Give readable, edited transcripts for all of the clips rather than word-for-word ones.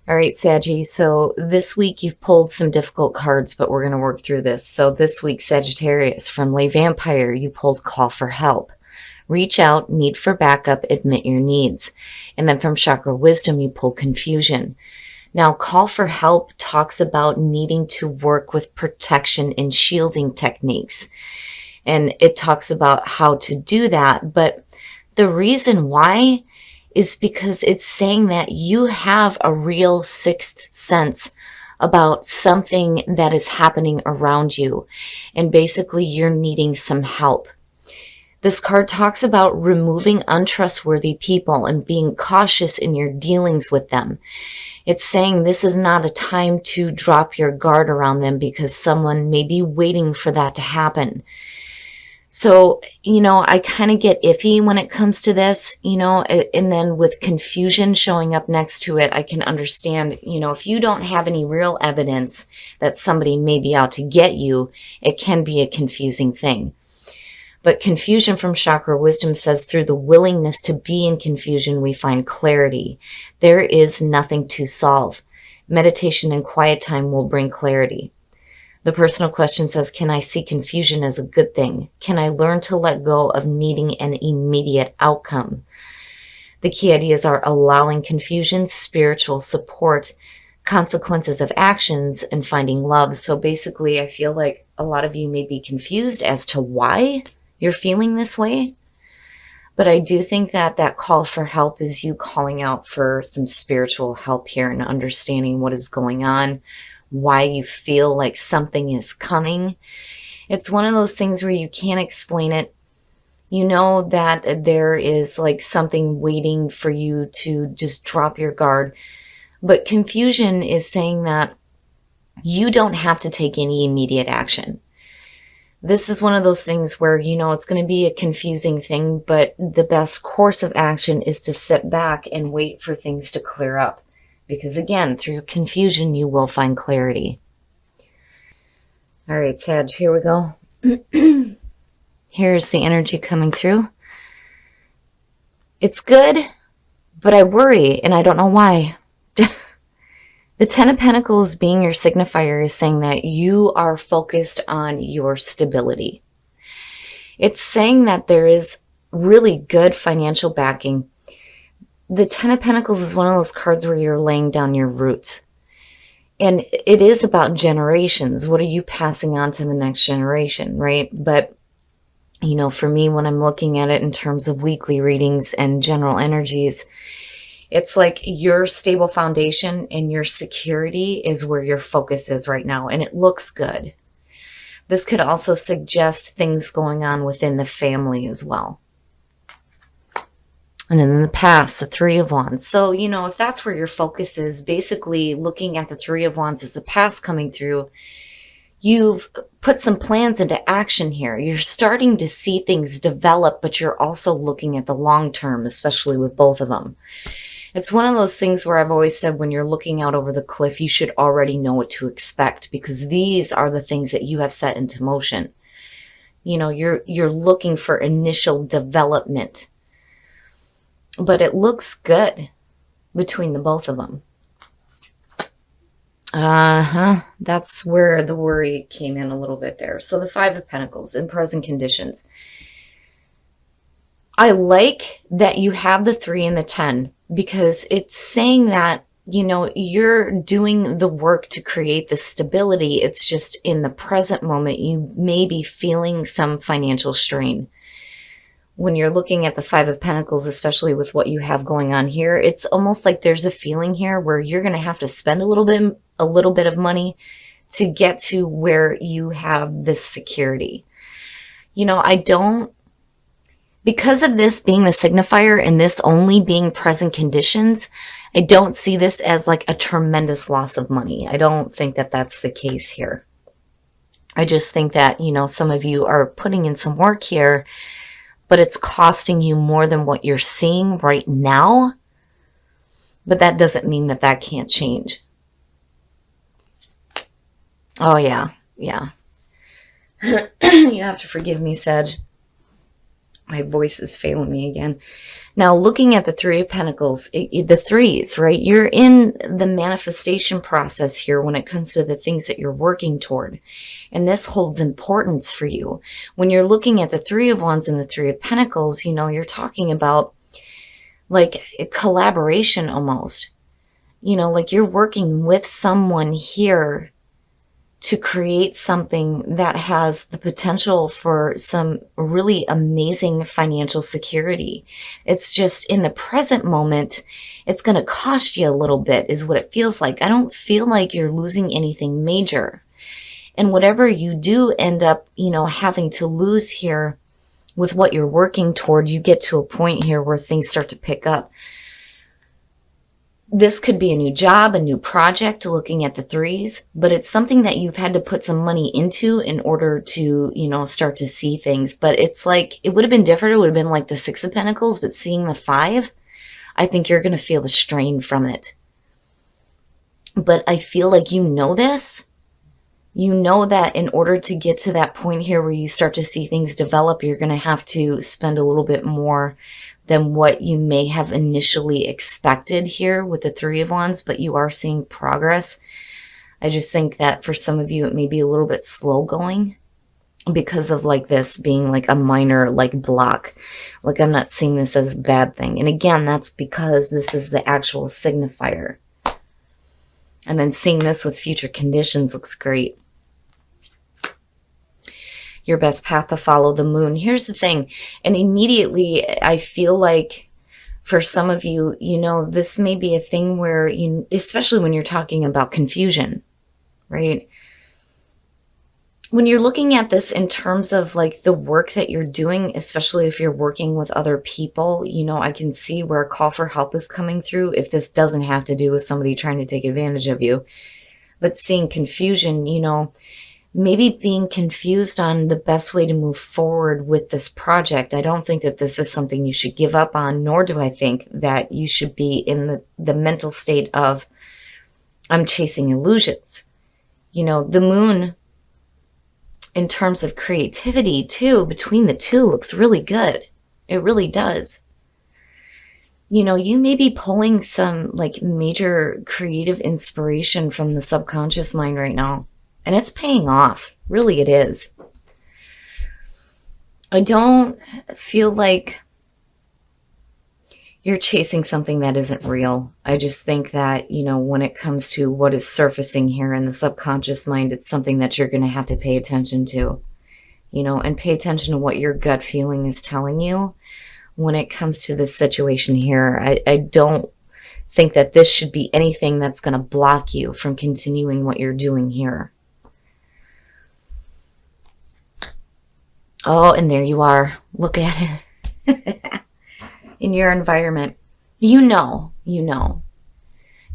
All right, Saggy. So this week you've pulled some difficult cards, but we're going to work through this. So this week, Sagittarius, from Lay Vampire, you pulled Call for Help. Reach out, need for backup, admit your needs. And then from Chakra Wisdom, you pulled Confusion. Now, Call for Help talks about needing to work with protection and shielding techniques. And it talks about how to do that. But the reason why is because it's saying that you have a real sixth sense about something that is happening around you. And basically, you're needing some help. This card talks about removing untrustworthy people and being cautious in your dealings with them. It's saying this is not a time to drop your guard around them because someone may be waiting for that to happen. So, I kind of get iffy when it comes to this, and then with confusion showing up next to it, I can understand, if you don't have any real evidence that somebody may be out to get you, it can be a confusing thing. But confusion from Chakra Wisdom says through the willingness to be in confusion, we find clarity. There is nothing to solve. Meditation and quiet time will bring clarity. The personal question says, can I see confusion as a good thing? Can I learn to let go of needing an immediate outcome? The key ideas are allowing confusion, spiritual support, consequences of actions, and finding love. So basically, I feel like a lot of you may be confused as to why you're feeling this way. But I do think that that call for help is you calling out for some spiritual help here and understanding what is going on, why you feel like something is coming. It's one of those things where you can't explain it. You know that there is like something waiting for you to just drop your guard. But confusion is saying that you don't have to take any immediate action. This is one of those things where, it's going to be a confusing thing, but the best course of action is to sit back and wait for things to clear up. Because again, through confusion, you will find clarity. All right, Sag, here we go. Here's the energy coming through. It's good, but I worry, and I don't know why. The Ten of Pentacles being your signifier is saying that you are focused on your stability. It's saying that there is really good financial backing. The Ten of Pentacles is one of those cards where you're laying down your roots. And it is about generations. What are you passing on to the next generation, right? But, for me, when I'm looking at it in terms of weekly readings and general energies, it's like your stable foundation and your security is where your focus is right now. And it looks good. This could also suggest things going on within the family as well. And then in the past, the Three of Wands. So, if that's where your focus is, basically looking at the Three of Wands as the past coming through, you've put some plans into action here. You're starting to see things develop, but you're also looking at the long term, especially with both of them. It's one of those things where I've always said when you're looking out over the cliff, you should already know what to expect because these are the things that you have set into motion. You're looking for initial development. But it looks good between the both of them. That's where the worry came in a little bit there. So the Five of Pentacles in present conditions. I like that you have the 3 and the 10 because it's saying that, you're doing the work to create the stability. It's just in the present moment, you may be feeling some financial strain. When you're looking at the Five of Pentacles, especially with what you have going on here, it's almost like there's a feeling here where you're going to have to spend a little bit of money to get to where you have this security. Because of this being the signifier and this only being present conditions, I don't see this as like a tremendous loss of money. I don't think that that's the case here. I just think that, some of you are putting in some work here, but it's costing you more than what you're seeing right now. But that doesn't mean that that can't change. Oh, yeah. You have to forgive me, Sag. My voice is failing me again. Now, looking at the Three of Pentacles, the threes, right? You're in the manifestation process here when it comes to the things that you're working toward. And this holds importance for you. When you're looking at the Three of Wands and the Three of Pentacles, you know, you're talking about like a collaboration almost. You know, like you're working with someone here to create something that has the potential for some really amazing financial security. It's just in the present moment, it's going to cost you a little bit is what it feels like. I don't feel like you're losing anything major. And whatever you do end up, you know, having to lose here with what you're working toward, you get to a point here where things start to pick up. This could be a new job, a new project, looking at the threes, but it's something that you've had to put some money into in order to, you know, start to see things. But it's like, it would have been different. It would have been like the Six of Pentacles, but seeing the five, I think you're going to feel the strain from it. But I feel like you know this. You know that in order to get to that point here where you start to see things develop, you're going to have to spend a little bit more than what you may have initially expected here with the Three of Wands, but you are seeing progress. I just think that for some of you, it may be a little bit slow going because of like this being like a minor like block. Like I'm not seeing this as a bad thing. And again, that's because this is the actual signifier. And then seeing this with future conditions looks great. Your best path to follow, the moon. Here's the thing. And immediately I feel like for some of you, you know, this may be a thing where you, especially when you're talking about confusion, right? When you're looking at this in terms of like the work that you're doing, especially if you're working with other people, you know, I can see where a call for help is coming through if this doesn't have to do with somebody trying to take advantage of you. But seeing confusion, you know, maybe being confused on the best way to move forward with this project. I don't think that this is something you should give up on, nor do I think that you should be in the mental state of, I'm chasing illusions. You know, the moon, in terms of creativity too, between the two looks really good. It really does. You know, you may be pulling some like major creative inspiration from the subconscious mind right now. And it's paying off. Really, it is. I don't feel like you're chasing something that isn't real. I just think that, you know, when it comes to what is surfacing here in the subconscious mind, it's something that you're going to have to pay attention to, you know, and pay attention to what your gut feeling is telling you when it comes to this situation here. I don't think that this should be anything that's going to block you from continuing what you're doing here. Oh, and there you are. Look at it. In your environment. You know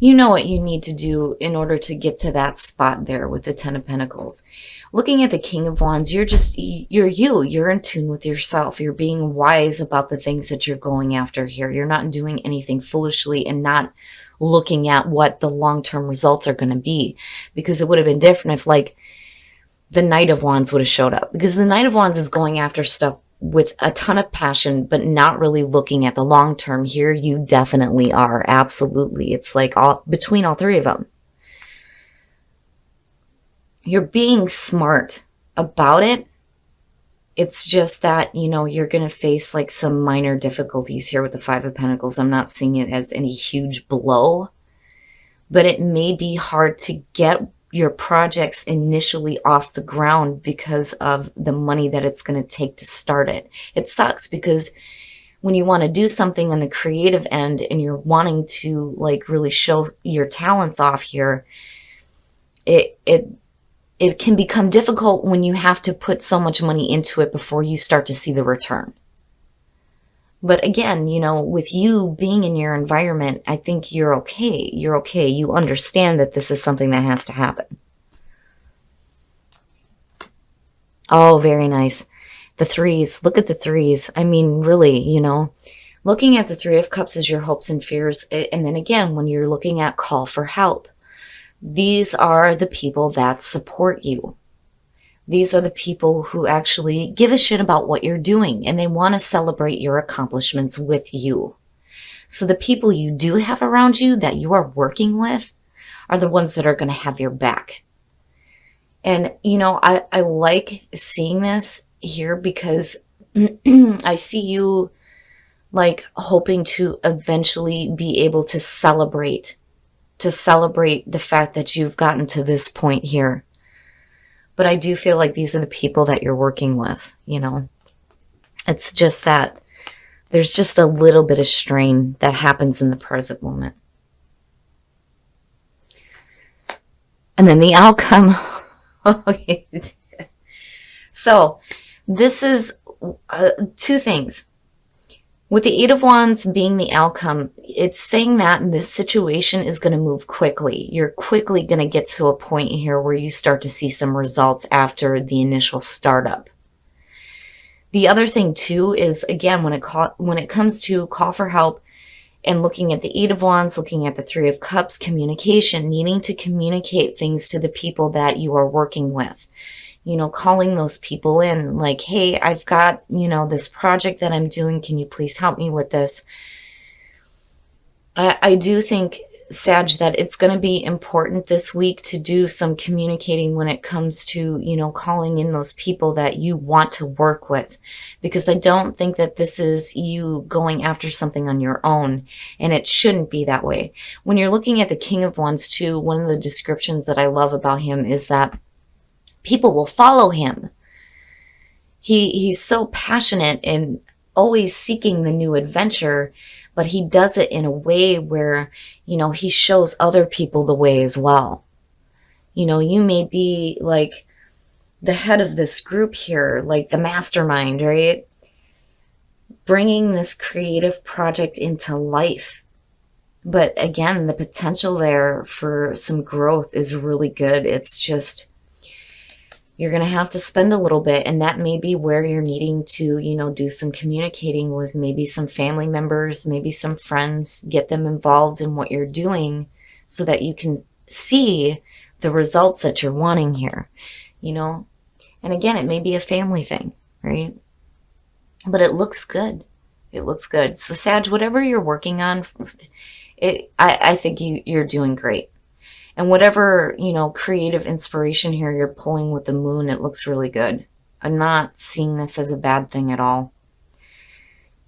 what you need to do in order to get to that spot there with the Ten of Pentacles. Looking at the King of Wands, you're in tune with yourself. You're being wise about the things that you're going after here. You're not doing anything foolishly and not looking at what the long-term results are going to be. Because it would have been different if like the Knight of Wands would have showed up, because the Knight of Wands is going after stuff with a ton of passion, but not really looking at the long term. Here you definitely are. Absolutely. It's like between all three of them. You're being smart about it. It's just that, you know, you're going to face like some minor difficulties here with the Five of Pentacles. I'm not seeing it as any huge blow, but it may be hard to get your projects initially off the ground because of the money that it's going to take to start it. It sucks because when you want to do something on the creative end and you're wanting to like really show your talents off here, it can become difficult when you have to put so much money into it before you start to see the return. But again, you know, with you being in your environment, I think you're okay. You're okay. You understand that this is something that has to happen. Oh, very nice. The threes. Look at the threes. I mean, really, you know, looking at the Three of Cups as your hopes and fears. And then again, when you're looking at call for help, these are the people that support you. These are the people who actually give a shit about what you're doing, and they want to celebrate your accomplishments with you. So the people you do have around you that you are working with are the ones that are going to have your back. And, I like seeing this here because I see you like hoping to eventually be able to celebrate the fact that you've gotten to this point here. But I do feel like these are the people that you're working with, It's just that there's just a little bit of strain that happens in the present moment. And then the outcome. Okay. So this is two things. With the Eight of Wands being the outcome, it's saying that this situation is going to move quickly. You're quickly going to get to a point here where you start to see some results after the initial startup. The other thing too is, again, when it comes to call for help and looking at the Eight of Wands, looking at the Three of Cups, communication, needing to communicate things to the people that you are working with. Calling those people in like, hey, I've got, this project that I'm doing. Can you please help me with this? I do think, Sag, that it's going to be important this week to do some communicating when it comes to, calling in those people that you want to work with. Because I don't think that this is you going after something on your own. And it shouldn't be that way. When you're looking at the King of Wands too, one of the descriptions that I love about him is that people will follow him. He's so passionate and always seeking the new adventure, but he does it in a way where, he shows other people the way as well. You may be like the head of this group here, like the mastermind, right? Bringing this creative project into life. But again, the potential there for some growth is really good. It's just, you're going to have to spend a little bit, and that may be where you're needing to, do some communicating with maybe some family members, maybe some friends, get them involved in what you're doing so that you can see the results that you're wanting here, And again, it may be a family thing, right? But it looks good. It looks good. So Sag, whatever you're working on, I think you're doing great. And whatever, creative inspiration here you're pulling with the moon, it looks really good. I'm not seeing this as a bad thing at all.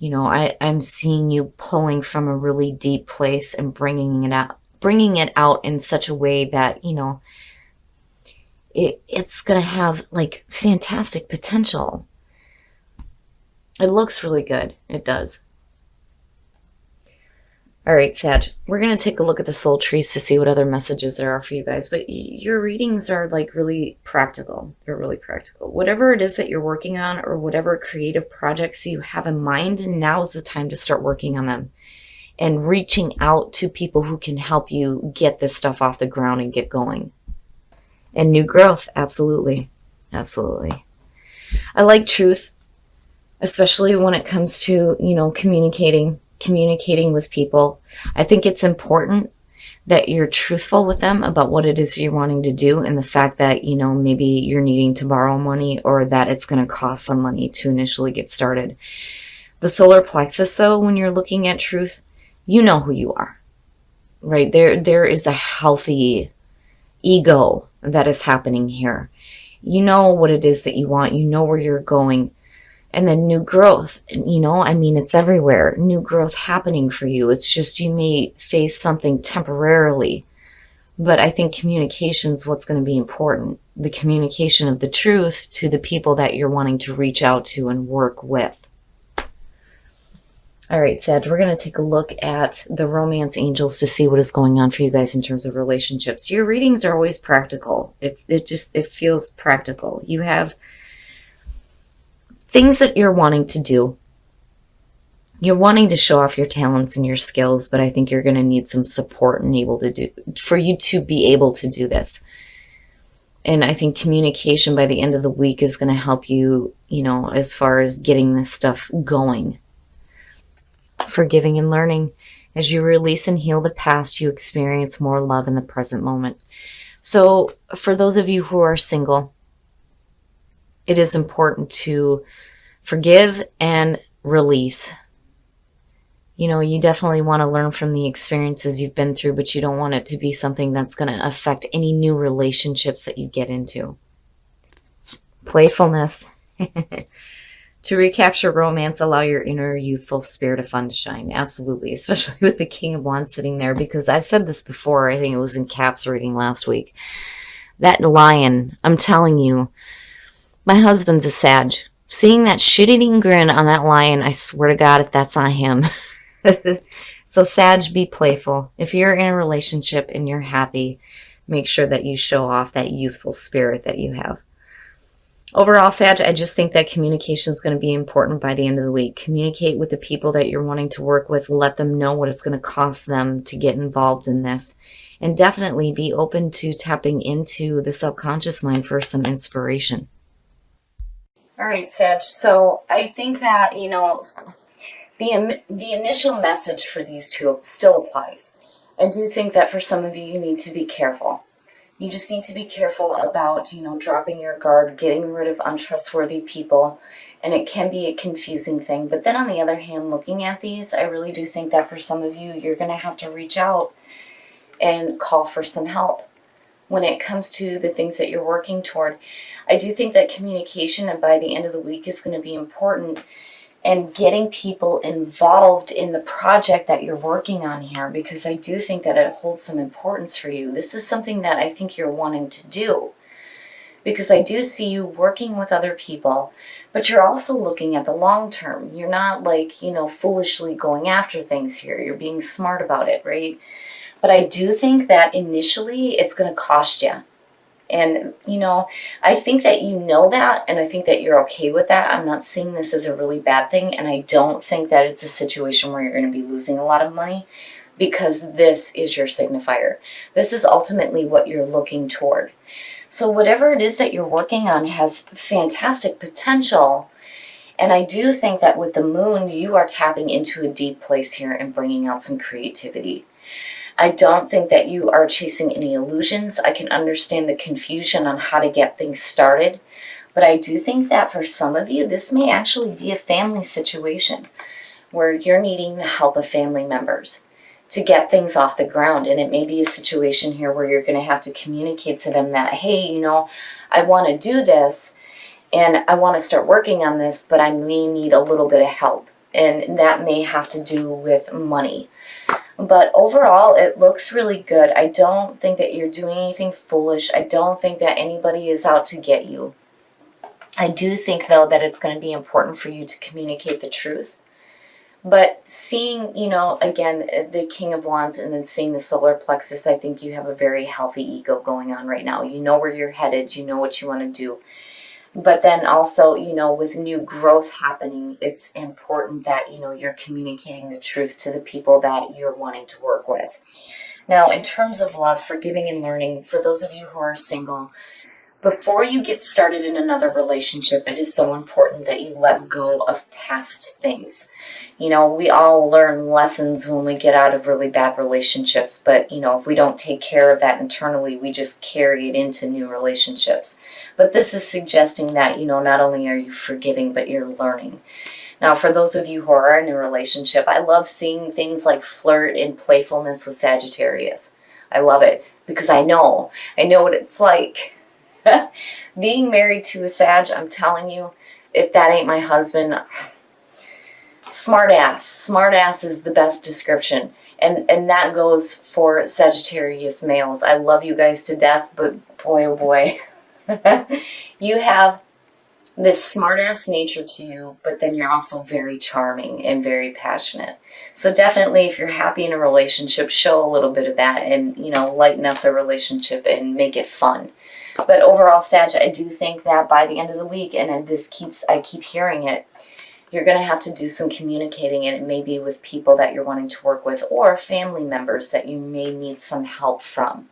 I'm seeing you pulling from a really deep place and bringing it out in such a way that, it's going to have like fantastic potential. It looks really good. It does. All right, Sag, we're going to take a look at the soul trees to see what other messages there are for you guys. But your readings are like really practical. They're really practical. Whatever it is that you're working on or whatever creative projects you have in mind, now is the time to start working on them and reaching out to people who can help you get this stuff off the ground and get going. And new growth, absolutely. Absolutely. I like truth, especially when it comes to, communicating with people. I think it's important that you're truthful with them about what it is you're wanting to do, and the fact that, maybe you're needing to borrow money or that it's going to cost some money to initially get started. The solar plexus, though, when you're looking at truth, you know who you are, right? There is a healthy ego that is happening here. You know what it is that you want. You know where you're going. And then new growth, it's everywhere. New growth happening for you. It's just you may face something temporarily. But I think communication is what's going to be important. The communication of the truth to the people that you're wanting to reach out to and work with. All right, Sag, we're going to take a look at the romance angels to see what is going on for you guys in terms of relationships. Your readings are always practical. It feels practical. You have things that you're wanting to do. You're wanting to show off your talents and your skills, but I think you're going to need some support for you to be able to do this. And I think communication by the end of the week is going to help you, as far as getting this stuff going. Forgiving and learning. As you release and heal the past, you experience more love in the present moment. So for those of you who are single, it is important to forgive and release. You know, you definitely want to learn from the experiences you've been through, but you don't want it to be something that's going to affect any new relationships that you get into. Playfulness. To recapture romance, allow your inner youthful spirit of fun to shine. Absolutely. Especially with the King of Wands sitting there, because I've said this before. I think it was in Cap's reading last week. That lion, I'm telling you, my husband's a Sag. Seeing that shit-eating grin on that lion, I swear to God, if that's on him. So Sag, be playful. If you're in a relationship and you're happy, make sure that you show off that youthful spirit that you have. Overall, Sag, I just think that communication is going to be important by the end of the week. Communicate with the people that you're wanting to work with. Let them know what it's going to cost them to get involved in this. And definitely be open to tapping into the subconscious mind for some inspiration. All right, Sag. So I think that, you know, the initial message for these two still applies. I do think that for some of you, you need to be careful. You just need to be careful about, you know, dropping your guard, getting rid of untrustworthy people, and it can be a confusing thing. But then on the other hand, looking at these, I really do think that for some of you, you're going to have to reach out and call for some help when it comes to the things that you're working toward. I do think that communication, and by the end of the week, is going to be important. And getting people involved in the project that you're working on here, because I do think that it holds some importance for you. This is something that I think you're wanting to do, because I do see you working with other people, but you're also looking at the long term. You're not like, you know, foolishly going after things here. You're being smart about it, right? But I do think that initially it's going to cost you. And, you know, I think that you know that, and I think that you're okay with that. I'm not seeing this as a really bad thing, and I don't think that it's a situation where you're going to be losing a lot of money, because this is your signifier. This is ultimately what you're looking toward. So whatever it is that you're working on has fantastic potential, and I do think that with the moon, you are tapping into a deep place here and bringing out some creativity. I don't think that you are chasing any illusions. I can understand the confusion on how to get things started, but I do think that for some of you, this may actually be a family situation where you're needing the help of family members to get things off the ground. And it may be a situation here where you're going to have to communicate to them that, hey, you know, I want to do this and I want to start working on this, but I may need a little bit of help. And that may have to do with money. But overall, it looks really good. I don't think that you're doing anything foolish. I don't think that anybody is out to get you. I do think, though, that it's going to be important for you to communicate the truth. But seeing, you know, again, the King of Wands and then seeing the solar plexus, I think you have a very healthy ego going on right now. You know where you're headed. You know what you want to do. But then also, you know, with new growth happening, it's important that, you know, you're communicating the truth to the people that you're wanting to work with. Now, in terms of love, forgiving and learning, for those of you who are single, before you get started in another relationship, it is so important that you let go of past things. You know, we all learn lessons when we get out of really bad relationships, but, you know, if we don't take care of that internally, we just carry it into new relationships. But this is suggesting that, you know, not only are you forgiving, but you're learning. Now, for those of you who are in a relationship, I love seeing things like flirt and playfulness with Sagittarius. I love it because I know what it's like. Being married to a Sag, I'm telling you, if that ain't my husband, smart ass. Smart ass is the best description. And that goes for Sagittarius males. I love you guys to death, but boy, oh boy. You have this smart-ass nature to you, but then you're also very charming and very passionate. So definitely, if you're happy in a relationship, show a little bit of that and, you know, lighten up the relationship and make it fun. But overall, Sag, I do think that by the end of the week, and I keep hearing it, you're going to have to do some communicating, and it may be with people that you're wanting to work with or family members that you may need some help from.